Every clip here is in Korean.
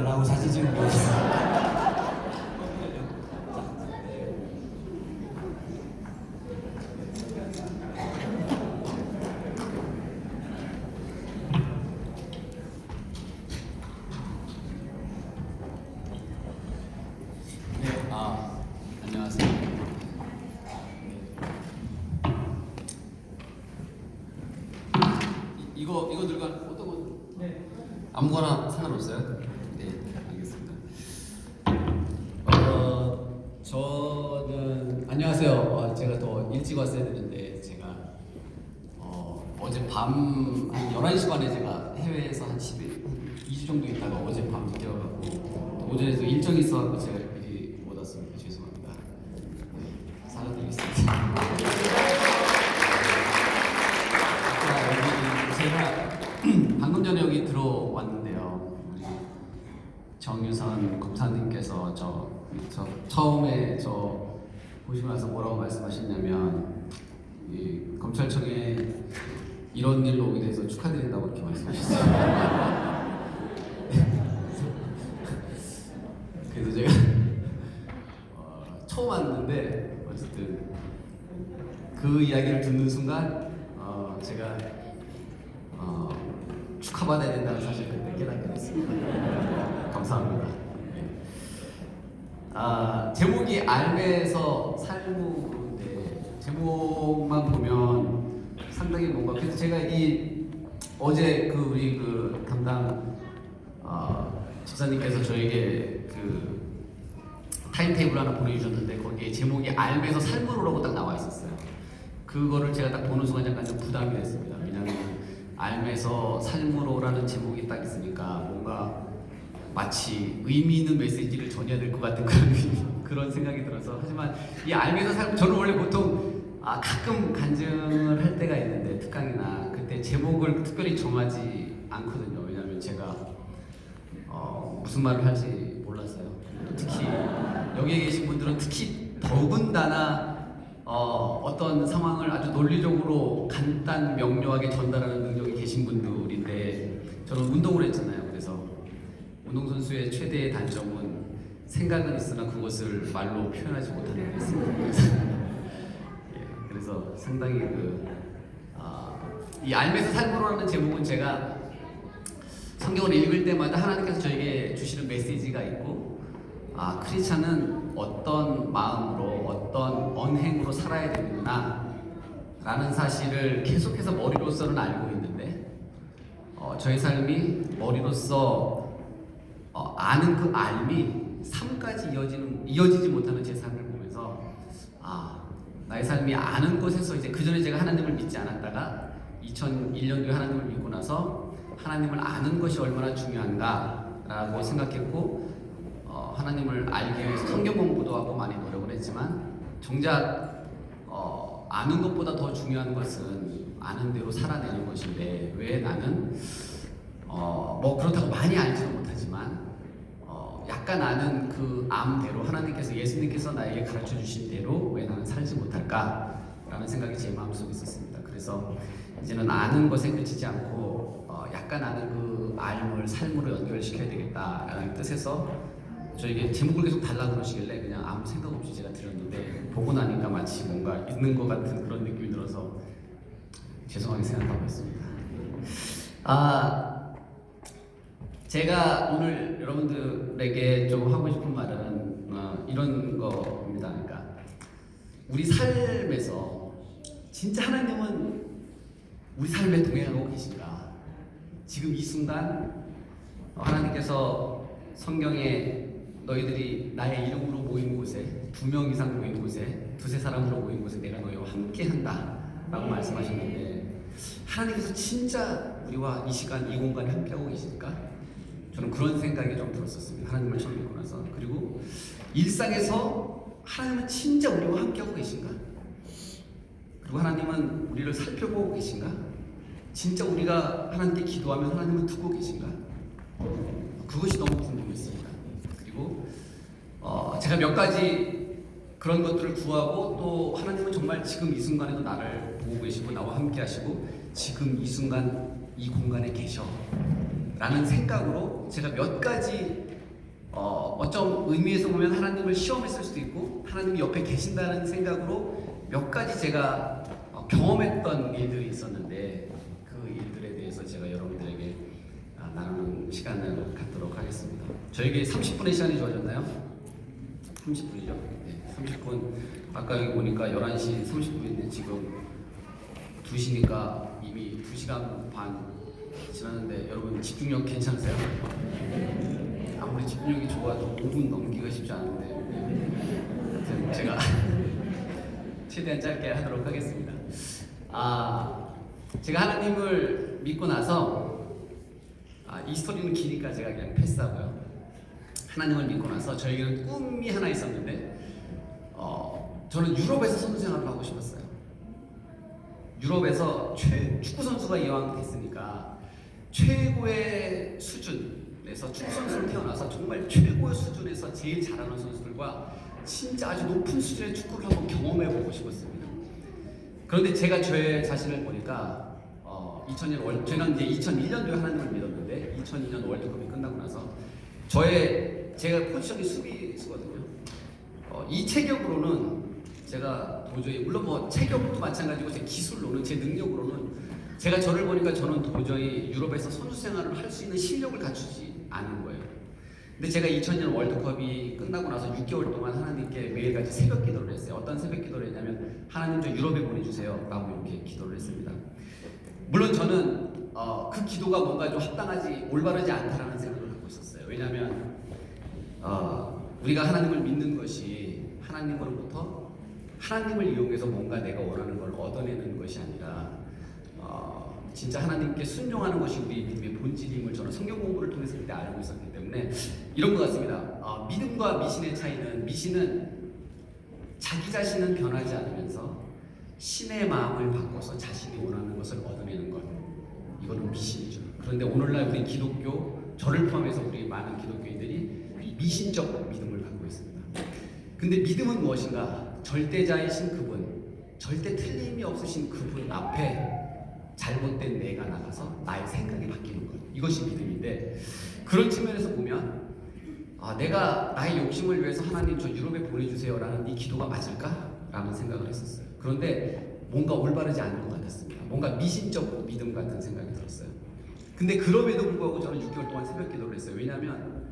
라고 사진 찍는 게 있어요. 네, 안녕하세요. 이거 들고 어떤 거? 네. 아무거나 상관없어요? 네, 알겠습니다. 저는 안녕하세요. 제가 더 일찍 왔어야 되는데 제가 어제 밤 한 11시 반에 제가 해외에서 한 2주 정도 있다가 어제 밤 늦게 와가지고 오전에 또 일정이 있어가지고 제가 미리 못 왔습니다. 죄송합니다. 네, 사과드리겠습니다. 제가 방금 전에 여기 들어왔는데요. 우리 정유선 검사님께서 저 처음에 저 보시고 나서 뭐라고 말씀하셨냐면 이 검찰청에 이런 일로 오게 돼서 축하드린다고 이렇게 말씀하셨어요. 그래서 제가 처음 왔는데 어쨌든 그 이야기를 듣는 순간 제가 축하받아야 된다는 사실을 그때 깨닫게 됐습니다. 감사합니다. 네. 제목이 알매에서 살무인데 제목만 보면 상당히 뭔가 그래서 제가 어제 우리 담당 집사님께서 저에게 타임테이블 하나 보내주셨는데 거기에 제목이 알매에서 살무로라고 딱 나와 있었어요. 그거를 제가 딱 보는 순간 약간 좀 부담이 됐습니다. 왜냐하면 알매에서 살무로라는 제목이 딱 있으니까 뭔가 마치 의미 있는 메시지를 전해야 될 것 같은 그런 생각이 들어서 하지만 이 알매에서 살무 저는 원래 보통 가끔 간증을 할 때가 있는데 특강이나 그때 제목을 특별히 정하지 않거든요. 왜냐하면 제가 무슨 말을 할지 몰랐어요. 특히 여기에 계신 분들은 특히 더군다나 어떤 상황을 아주 논리적으로 간단 명료하게 전달하는 능력이 계신 분들인데 저는 운동을 했잖아요. 그래서 운동선수의 최대의 단점은 생각은 있으나 그것을 말로 표현하지 못하는 게 있습니다. 그래서 상당히 이 알매에서 살무로라는 제목은 제가 성경을 읽을 때마다 하나님께서 저에게 주시는 메시지가 있고 크리스찬은 어떤 마음으로 어떤 언행으로 살아야 되는구나 라는 사실을 계속해서 머리로서는 알고 있는데 저의 삶이 머리로서 아는 그 알미 삶까지 이어지지 못하는 제 삶을 보면서 나의 삶이 아는 것에서 이제 그 전에 제가 하나님을 믿지 않았다가 2001년도에 하나님을 믿고 나서 하나님을 아는 것이 얼마나 중요한가라고 생각했고 하나님을 알기 위해서 성경 공부도 하고 많이 노력을 했지만 정작 아는 것보다 더 중요한 것은 아는 대로 살아내는 것인데 왜 나는 뭐 그렇다고 많이 알지는 못하지만 약간 아는 그 암대로 하나님께서 예수님께서 나에게 가르쳐 주신 대로 왜 나는 살지 못할까라는 생각이 제 마음속에 있었습니다. 그래서 이제는 아는 것에 그치지 않고 약간 아는 그 알을 삶으로 연결시켜야 되겠다라는 뜻에서 저에게 제목을 계속 달라 그러시길래 그냥 아무 생각 없이 제가 드렸는데 보고 나니까 마치 뭔가 있는 것 같은 그런 느낌이 들어서 죄송하게 생각하고 있습니다. 제가 오늘 여러분들에게 좀 하고 싶은 말은 이런 겁니다. 그러니까 우리 삶에서 진짜 하나님은 우리 삶에 동행하고 계신가? 지금 이 순간 하나님께서 성경에 너희들이 나의 이름으로 모인 곳에 2명 이상 모인 곳에 2~3사람으로 모인 곳에 내가 너희와 함께 한다 라고 말씀하셨는데 하나님께서 진짜 우리와 이 시간 이 공간에 함께하고 계실까? 저는 그런 생각이 좀 들었었습니다. 하나님을 처음 믿고 나서. 그리고 일상에서 하나님은 진짜 우리와 함께하고 계신가? 그리고 하나님은 우리를 살펴보고 계신가? 진짜 우리가 하나님께 기도하면 하나님은 듣고 계신가? 그것이 너무 궁금했습니다. 그리고 제가 몇 가지 그런 것들을 구하고 또 하나님은 정말 지금 이 순간에도 나를 보고 계시고 나와 함께 하시고 지금 이 순간 이 공간에 계셔 라는 생각으로 제가 몇 가지 어떤 의미에서 보면 하나님을 시험했을 수도 있고 하나님이 옆에 계신다는 생각으로 몇 가지 제가 경험했던 일들이 있었는데 그 일들에 대해서 제가 여러분들에게 나누는 시간을 갖도록 하겠습니다. 저에게 30분의 시간이 주어졌나요? 30분이죠? 네, 30분. 아까 여기 보니까 11시 30분인데 지금 2시니까 이미 2시간 반 지났는데 여러분 집중력 괜찮으세요? 아무리 집중력이 좋아도 5분 넘기가 쉽지 않은데 아무튼 제가 최대한 짧게 하도록 하겠습니다. 제가 하나님을 믿고 나서 이 스토리는 기니까 제가 그냥 패스하고요. 하나님을 믿고 나서 저에게는 꿈이 하나 있었는데 저는 유럽에서 선수 생활을 하고 싶었어요. 유럽에서 축구 선수가 이왕 됐으니까 최고의 수준에서 축구 선수로 태어나서 정말 최고의 수준에서 제일 잘하는 선수들과 진짜 아주 높은 수준의 축구를 한번 경험해보고 싶었습니다. 그런데 제가 제 자신을 보니까 2000년 저는 이제 2001년도에 하나님을 믿었는데 2002년 월드컵이 끝나고 나서 제가 포지션이 수비수거든요. 이 체격으로는 제가 도저히 물론 뭐 체격도 마찬가지고 제 기술로는 제 능력으로는 제가 저를 보니까 저는 도저히 유럽에서 선수 생활을 할 수 있는 실력을 갖추지 않은 거예요. 근데 제가 2000년 월드컵이 끝나고 나서 6개월 동안 하나님께 매일같이 새벽 기도를 했어요. 어떤 새벽 기도를 했냐면 하나님 저 유럽에 보내주세요 라고 이렇게 기도를 했습니다. 물론 저는 그 기도가 뭔가 좀 합당하지 올바르지 않다라는 생각을 갖고 있었어요. 왜냐하면 우리가 하나님을 믿는 것이 하나님으로부터 하나님을 이용해서 뭔가 내가 원하는 걸 얻어내는 것이 아니라 진짜 하나님께 순종하는 것이 우리 믿음의 본질임을 저는 성경 공부를 통해서 그때 알고 있었기 때문에 이런 것 같습니다. 믿음과 미신의 차이는 미신은 자기 자신은 변하지 않으면서 신의 마음을 바꿔서 자신이 원하는 것을 얻어내는 것, 이거는 미신이죠. 그런데 오늘날 우리 기독교, 저를 포함해서 우리 많은 기독교인들이 미신적 믿음을 갖고 있습니다. 근데 믿음은 무엇인가? 절대자이신 그분, 절대 틀림이 없으신 그분 앞에 잘못된 내가 나가서 나의 생각이 바뀌는 것, 이것이 믿음인데 그런 측면에서 보면 내가 나의 욕심을 위해서 하나님 저 유럽에 보내주세요 라는 이 기도가 맞을까? 라는 생각을 했었어요. 그런데 뭔가 올바르지 않은 것 같았습니다. 뭔가 미신적 믿음 같은 생각이 들었어요. 근데 그럼에도 불구하고 저는 6개월 동안 새벽 기도를 했어요. 왜냐하면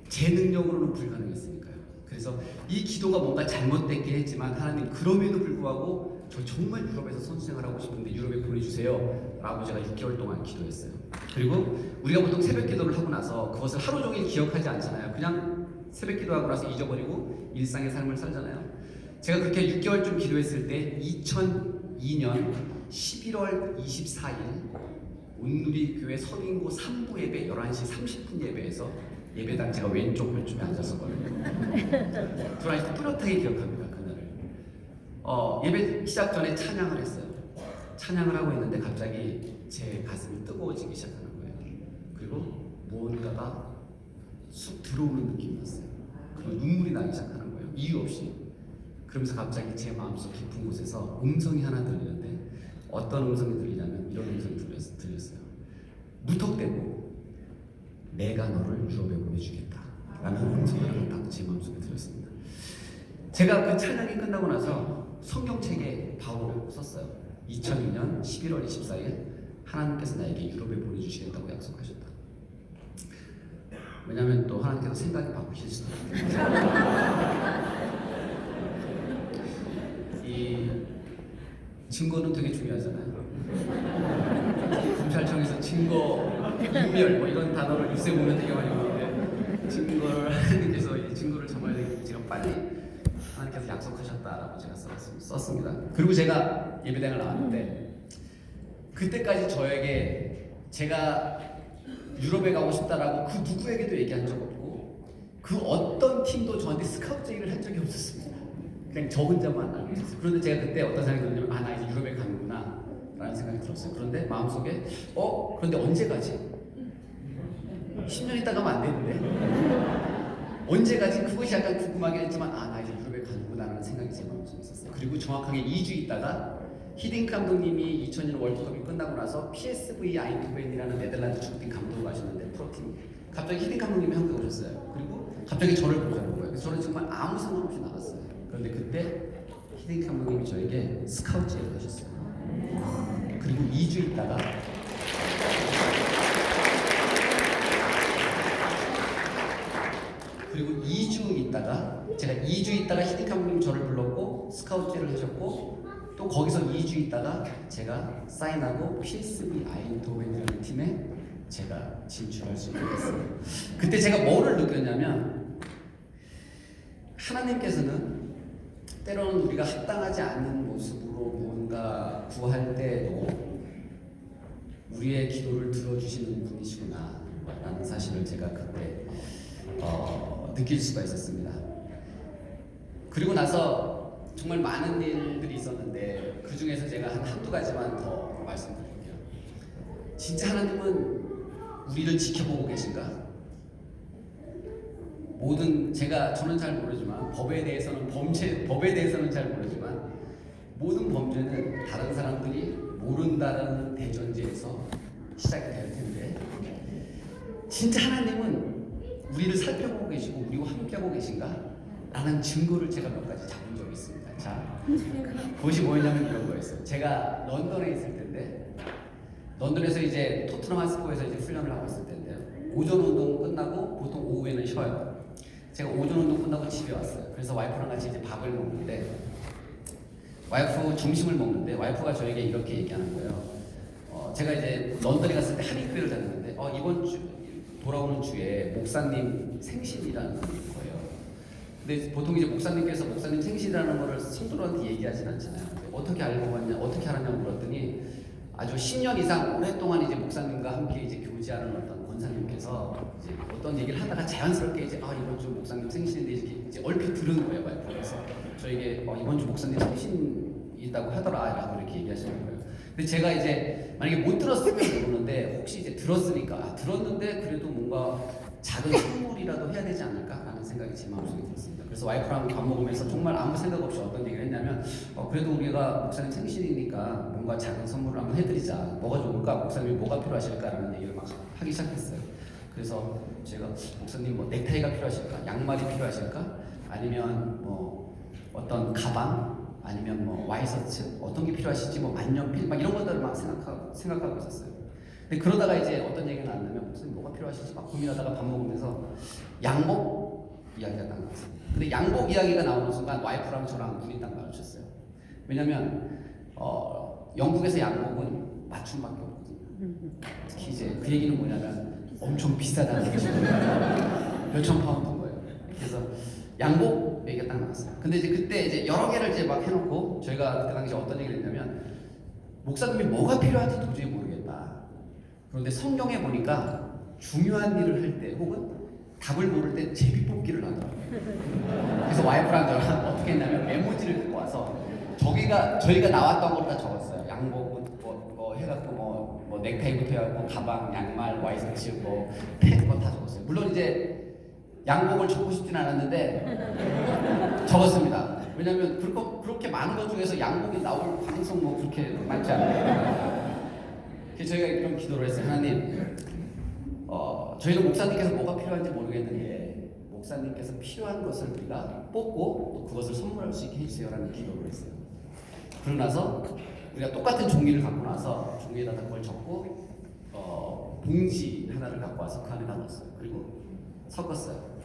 제 능력으로는 불가능했으니까요. 그래서 이 기도가 뭔가 잘못됐긴 했지만 하나님 그럼에도 불구하고 저 정말 유럽에서 선수 생활하고 싶은데 유럽에 보내주세요 라고 제가 6개월 동안 기도했어요. 그리고 우리가 보통 새벽 기도를 하고 나서 그것을 하루 종일 기억하지 않잖아요. 그냥 새벽 기도하고 나서 잊어버리고 일상의 삶을 살잖아요. 제가 그렇게 6개월쯤 기도했을 때 2002년 11월 24일 온누리 교회 서빙고 3부 예배 11시 30분 예배에서 예배당 제가 왼쪽 펼쯤에 앉았었거든요. 저는 아직도 뚜렷하게 기억합니다. 그날을. 예배 시작 전에 찬양을 했어요. 찬양을 하고 있는데 갑자기 제 가슴이 뜨거워지기 시작하는 거예요. 그리고 무언가가 쑥 들어오는 느낌이 왔어요. 그리고 눈물이 나기 시작하는 거예요. 이유 없이. 그러면서 갑자기 제 마음속 깊은 곳에서 음성이 하나 들리는데 어떤 음성이 들리냐면 이런 음성이 들렸어요. 무턱대고 내가 너를 유럽에 보내주겠다 라는 음성이 하나 딱 제 마음속에 들었습니다. 제가 그 찬양이 끝나고 나서 성경책에 바로 썼어요. 2002년 11월 24일 하나님께서 나에게 유럽에 보내주시겠다고 약속하셨다. 왜냐하면 또 하나님께서 생각이 바꾸실 수도 있어요. 이 증거는 되게 중요하잖아요. 검찰청에서 증거, 인멸 뭐 이런 단어를 요새 보면 되게 많이 보는데 증거를 하나님께서 이 증거를 정말 제가 빨리 하나님께서 약속하셨다라고 제가 썼습니다. 그리고 제가 예배당을 나왔는데 그때까지 저에게 제가 유럽에 가고 싶다라고 그 누구에게도 얘기한 적 없고 그 어떤 팀도 저한테 스카우트 얘기를 한 적이 없었습니다. 그냥 저 혼자만 알고 있었어요. 그런데 제가 그때 어떤 생각이 들냐면 나 이제 유럽에 가는구나 라는 생각이 들었어요. 그런데 마음속에 그런데 언제 가지? 10년 있다 가면 안 되는데 언제 가지? 그것이 약간 궁금하긴 했지만 나 이제 유럽에 가는구나 라는 생각이 제 마음속에 있었어요. 그리고 정확하게 2주 있다가 히딩크 감독님이 2000년 월드컵이 끝나고 나서 PSV 아인드호벤이라는 네덜란드 축구팀 감독을 하셨는데 프로팀 갑자기 히딩 감독님이 한국에 오셨어요. 그리고 갑자기 저를 보자는 거예요. 그래서 저는 정말 아무 상관없이 나갔어요. 그런데 그때 히딩 감독님이 저에게 스카우트를 하셨어요. 그리고 2주 있다가 제가 2주 있다가 히딩 감독님이 저를 불렀고 스카우트를 하셨고 또 거기서 2주 있다가 제가 사인하고 PSV 아인도벤이라는 팀에 제가 진출할 수 있게 됐어요. 그때 제가 뭐를 느꼈냐면 하나님께서는 때로는 우리가 합당하지 않는 모습으로 뭔가 구할 때도 우리의 기도를 들어주시는 분이시구나 라는 사실을 제가 그때 느낄 수가 있었습니다. 그리고 나서 정말 많은 일들이 있었는데 그 중에서 제가 한두 가지만 더 말씀드릴게요. 진짜 하나님은 우리를 지켜보고 계신가? 저는 잘 모르지만 법에 대해서는 잘 모르지만 모든 범죄는 다른 사람들이 모른다는 대전제에서 시작이 될 텐데 진짜 하나님은 우리를 살펴보고 계시고 우리와 함께하고 계신가? 라는 증거를 제가 몇 가지 잡은 적이 있습니다. 자, 그것이 뭐였냐면 이런 거였어요. 제가 런던에 있을 때인데 런던에서 이제 토트넘 핫스퍼에서 이제 훈련을 하고 있을 때인데요. 오전 운동 끝나고 보통 오후에는 쉬어요. 제가 오전 운동 끝나고 집에 왔어요. 그래서 와이프랑 같이 이제 밥을 먹는데 점심을 먹는데 와이프가 저에게 이렇게 얘기하는 거예요. 제가 이제 런던에 갔을 때 한인교회를 다녔는데 이번 주 돌아오는 주에 목사님 생신이라는 거예요. 근데 보통 이제 목사님께서 목사님 생신이라는 거를 성도들한테 얘기하진 않잖아요. 어떻게 알고 왔냐, 어떻게 알았냐고 물었더니 아주 10년 이상 오랫동안 이제 목사님과 함께 이제 교제하는 어떤 권사님께서 이제 어떤 얘기를 하다가 자연스럽게 이제 이번 주 목사님 생신인데 이제 얼핏 들은 거예요, 와이프께서. 저에게 이번 주 목사님 생신 있다고 하더라라고 이렇게 얘기하시는 거예요. 근데 제가 이제 만약에 못 들었으면 모르는데 혹시 이제 들었으니까 들었는데 그래도 뭔가 작은 선물이라도 해야 되지 않을까라는 생각이 제 마음속에 들었습니다. 그래서 와이프랑 밥 먹으면서 정말 아무 생각 없이 어떤 얘기를 했냐면 그래도 우리가 목사님 생신이니까 뭔가 작은 선물을 한번 해드리자. 뭐가 좋을까? 목사님이 뭐가 필요하실까라는 얘기를 막 하기 시작했어요. 그래서 제가 목사님 뭐 넥타이가 필요하실까? 양말이 필요하실까? 아니면 뭐 어떤 가방? 아니면 뭐 와이셔츠? 어떤 게 필요하실지 뭐 만년필? 막 이런 것들을 막 생각하고 있었어요. 근데 그러다가 이제 어떤 얘기가 나왔냐면 목사님 뭐가 필요하실지 막 고민하다가 밥 먹으면서 양복 이야기가 딱 나왔어요. 근데 양복 이야기가 나오는 순간 와이프랑 저랑 눈이 딱 마주쳤어요. 왜냐면 영국에서 양복은 맞춤밖에 없거든요. 특히 이제 그 얘기는 뭐냐면 엄청 비싸다는 얘기죠. 몇천 파운드인 거예요. 그래서 양복 얘기가 딱 나왔어요. 근데 이제 그때 이제 여러 개를 이제 막 해놓고 저희가 그때 당시에 어떤 얘기를 했냐면 목사님이 뭐가 필요한지 도저히 모르겠다. 그런데 성경에 보니까 중요한 일을 할 때 혹은 답을 모를 때 제비뽑기를 하더라고요. 그래서 와이프랑 저랑 어떻게 했냐면 메모지를 갖고 와서 저희가 나왔던 걸 다 적었어요. 양복 뭐 해갖고 뭐 넥타이부터 해갖고 가방, 양말, 와이셔츠 펜 다 적었어요. 물론 이제 양복을 적고 싶진 않았는데 적었습니다. 왜냐면 그렇게 많은 것 중에서 양복이 나올 가능성 뭐 그렇게 많지 않아요. 그래서 저희가 이런 기도를 했어요. 하나님, 저희는 목사님께서 뭐가 필요한지 모르겠는데 목사님께서 필요한 것을 우리가 뽑고 또 그것을 선물할 수 있게 해주세요라는 기도를 했어요. 그러고 나서 우리가 똑같은 종이를 갖고 나서 종이에다가 그걸 적고 봉지 하나를 갖고 와서 그 안에다 넣었어요. 그리고 섞었어요.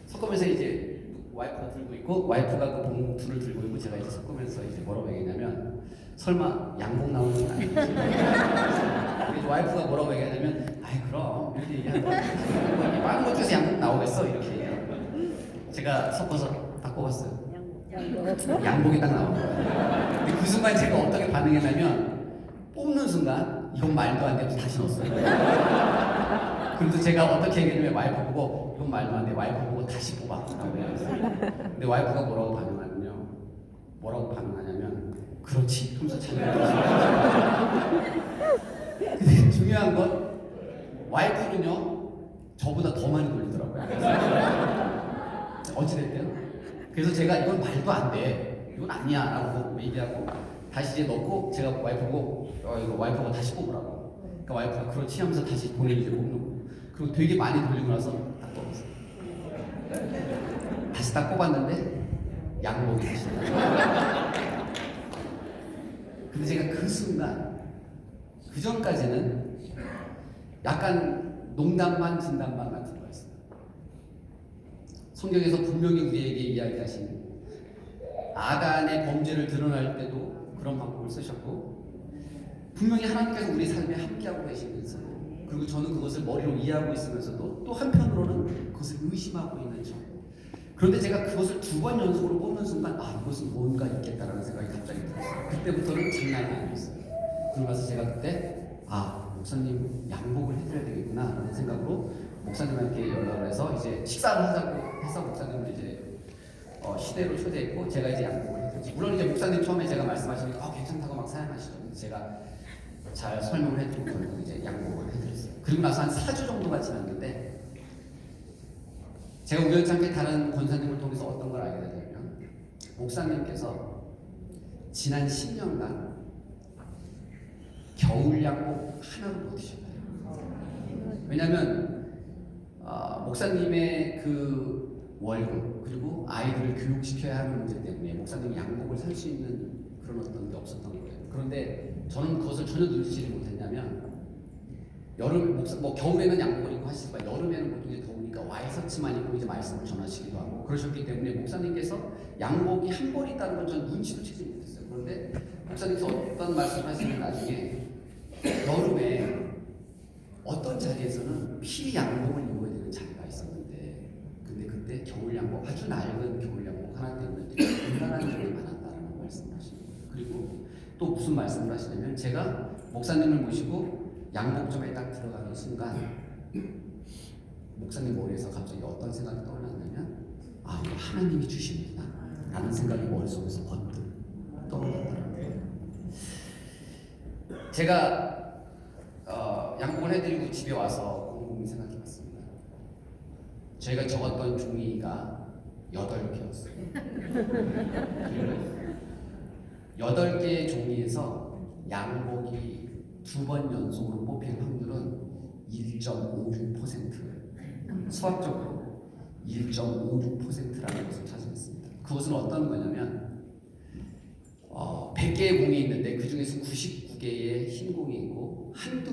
섞으면서 이제 와이프가 들고 있고 와이프가 그 봉투를 들고 있고 제가 이제 섞으면서 이제 뭐라고 얘기했냐면 설마 양복 나오는 건 아니겠지? 그래서 와이프가 뭐라고 얘기하냐면 아이 그럼 이렇게 얘기하는 거야. 많은 것 중에서 양복 나오겠어 이렇게 얘기하는 제가 섞어서 딱 뽑았어요. 양복이 딱 나온 거예요. 근데 그 순간 제가 어떻게 반응했냐면 뽑는 순간 이건 말도 안 돼서 다시 넣었어요. 그래서 제가 어떻게 얘기했냐면 와이프 보고 이건 말도 안 돼. 와이프 보고 다시 뽑아 라고 얘기했어요. 근데 와이프가 뭐라고 반응하냐면 그렇지 하면서 잘못했어요. 근데 중요한 건 와이프는요 저보다 더 많이 돌리더라고요. 어찌됐든 그래서 제가 이건 말도 안 돼, 이건 아니야 라고 얘기하고 다시 이제 넣고 제가 와이프 보고 이거 와이프가 다시 뽑으라고. 그러니까 와이프가 그렇지 하면서 다시 본인이 이제 뽑는 거예요. 그리고 되게 많이 돌리고 나서 딱 뽑았어요. 다시 딱 뽑았는데 양복이 되시더라고요. 근데 제가 그 순간, 그 전까지는 약간 농담반 진담반 같은 거였어요. 성경에서 분명히 우리에게 이야기하신 아간의 범죄를 드러날 때도 그런 방법을 쓰셨고, 분명히 하나님께서 우리 삶에 함께하고 계시면서, 그리고 저는 그것을 머리로 이해하고 있으면서도 또 한편으로는 그것을 의심하고 있는 저. 그런데 제가 그것을 2번 연속으로 뽑는 순간, 아, 이것은 뭔가 있겠다라는 생각이 갑자기 들었어요. 그때부터는 장난이 아니었어요. 그러고 나서 제가 그때, 아, 목사님 양복을 해드려야 되겠구나 라는 생각으로 목사님한테 연락을 해서 이제 식사를 하자고 해서 목사님을 이제 시대로 초대했고, 제가 이제 양복을 해드렸죠. 물론 이제 목사님 처음에 제가 말씀하시니까 괜찮다고 막 사양하시죠. 제가 잘 설명을 해드리고 저는 이제 양복을 해드렸어요. 그리고 나서 한 4주 정도가 지났는데, 제가 우연찮게 다른 권사님을 통해서 어떤 걸 알게 되냐면, 목사님께서 지난 10년간 겨울 양복 하나도 못 입으셨대요. 왜냐면 목사님의 그 월급, 그리고 아이들을 교육시켜야 하는 문제 때문에 목사님이 양복을 살 수 있는 그런 어떤 게 없었던 거예요. 그런데 저는 그것을 전혀 눈치를 못했냐면, 겨울에는 양복을 입고 하시지만 여름에는 보통 이제 더우니까 와이셔츠만 입고 이제 말씀을 전하시기도 하고 그러셨기 때문에 목사님께서 양복이 한 벌 있다는 건 저는 눈치도 채지 못했어요. 그런데 목사님께서 어떤 말씀을 하시는 나중에 여름에 어떤 자리에서는 필히 양복을 입어야 되는 자리가 있었는데, 근데 그때 겨울 양복, 아주 낡은 겨울 양복 하나 때문에 되게 곤란한 점이 많았다는 말씀을 하시는 거예요. 그리고 또 무슨 말씀을 하시냐면, 제가 목사님을 모시고 양복점에 딱 들어가는 순간 목사님 머리에서 갑자기 어떤 생각이 떠올랐냐면, 아, 이거 하나님이 주시는구나 라는 생각이 머릿속에서 번뜩 떠올랐더라고요. 제가 양복을 해드리고 집에 와서 곰곰이 생각해봤습니다. 저희가 적었던 종이가 8개였어요. 그리고 8개의 종이에서 양복이 2번 연속으로 뽑힐 확률은 1.56%예요. 수학적으로 1.56%라는 것을 찾아냈습니다. 그것은 어떤 거냐면, 100개의 공이 있는데 그 중에서 99개의 흰 공이 있고 한두